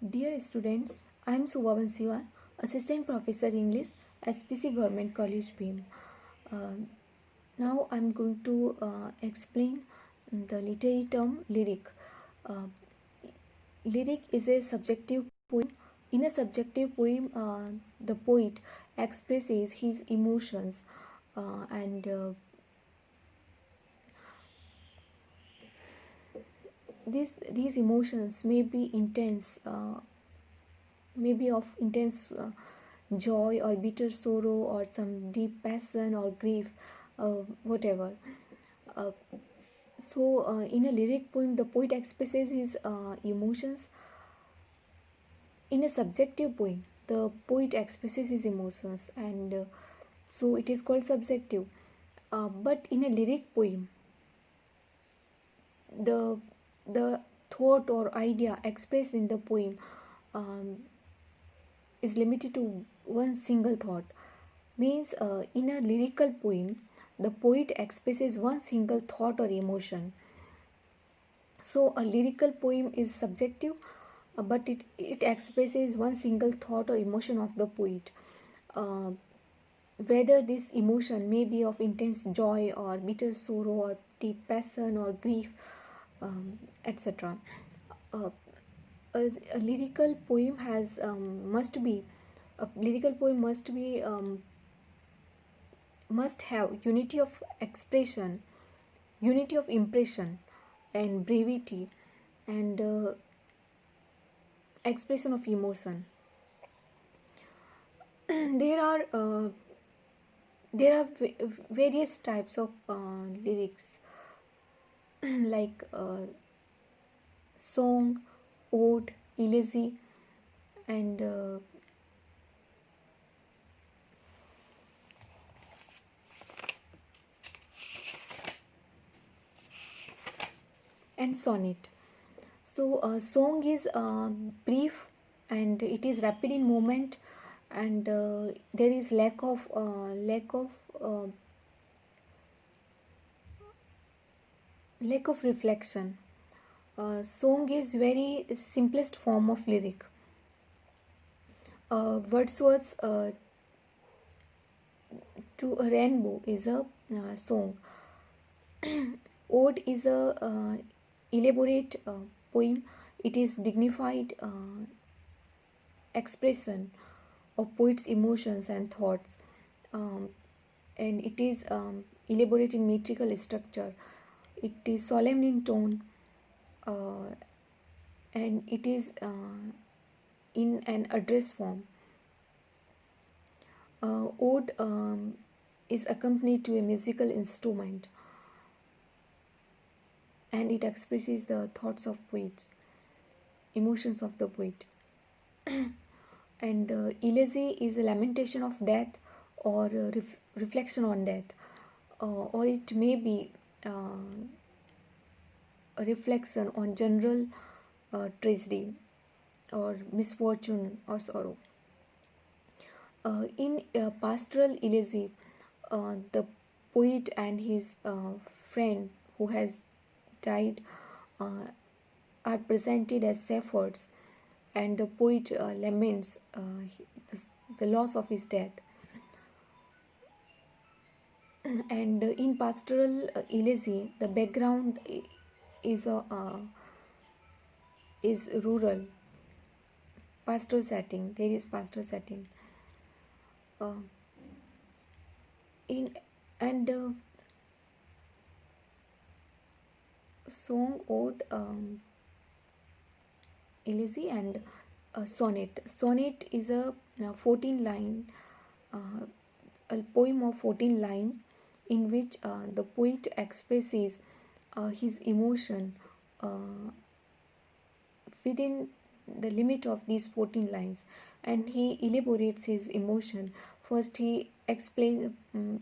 Dear students, I am Subhavan Siwa, Assistant Professor English, SPC Government College, BIM. Uh, Now I am going to explain the literary term lyric. Uh, Lyric is a subjective poem. In a subjective poem, the poet expresses his emotions and these emotions may be intense, maybe of intense joy or bitter sorrow or some deep passion or grief, whatever. Uh, in a lyric poem, the poet expresses his emotions. In a subjective poem, the poet expresses his emotions, and so it is called subjective. But in a lyric poem, the the thought or idea expressed in the poem um, is limited to one single thought. Means in a lyrical poem, the poet expresses one single thought or emotion. So a lyrical poem is subjective, but it expresses one single thought or emotion of the poet. Uh, Whether this emotion may be of intense joy or bitter sorrow or deep passion or grief, etc. Uh, a lyrical poem has must be a lyrical poem must have unity of expression, unity of impression, and brevity, and expression of emotion. there are uh, various types of lyrics like song, ode, elegy, and sonnet. So, song is brief and it is rapid in movement, and there is uh, lack of reflection. Song is very simplest form of lyric. Wordsworth's "To a Rainbow" is a song. Ode is a elaborate poem. It is dignified expression of poet's emotions and thoughts, um, and it is elaborate in metrical structure. It is solemn in tone, uh, and it is in an address form. Ode is accompanied to a musical instrument, and it expresses the thoughts of poets, emotions of the poet. And elegy is a lamentation of death or reflection on death, or it may be a reflection on general tragedy or misfortune or sorrow. In pastoral elegy, the poet and his friend who has died uh, are presented as shepherds, and the poet laments the loss of his death. And in pastoral elegy, the background is is rural, pastoral setting. There is pastoral setting. Uh, in and Song, ode, elegy, and sonnet. Sonnet is a 14 line, uh, a poem of 14 line in which the poet expresses his emotion uh, within the limit of these 14 lines, and he elaborates his emotion. First he explains,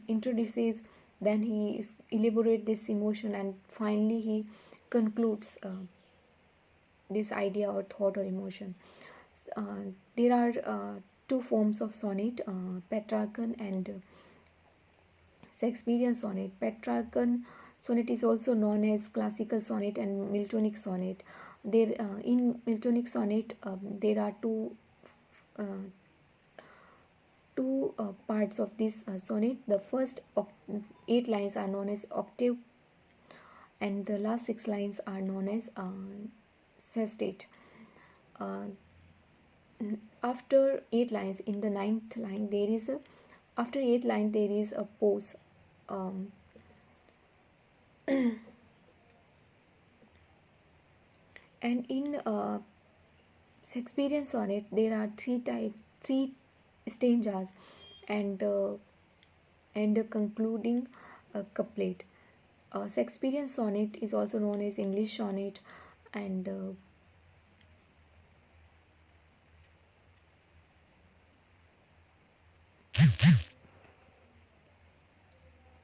introduces, then he elaborates this emotion, and finally he concludes this idea or thought or emotion. There are two forms of sonnet, Petrarchan and Shakespearean sonnet. Petrarchan sonnet is also known as classical sonnet and Miltonic sonnet. there in Miltonic sonnet there are uh, two parts of this sonnet. The first 8 lines are known as octave, and the last 6 lines are known as sestet. Uh, After 8 lines, in the ninth line, there is a after 8 line there is a pause. Um, and in Shakespearean sonnet, there are three stanzas, and a concluding couplet. Shakespearean sonnet is also known as English sonnet, and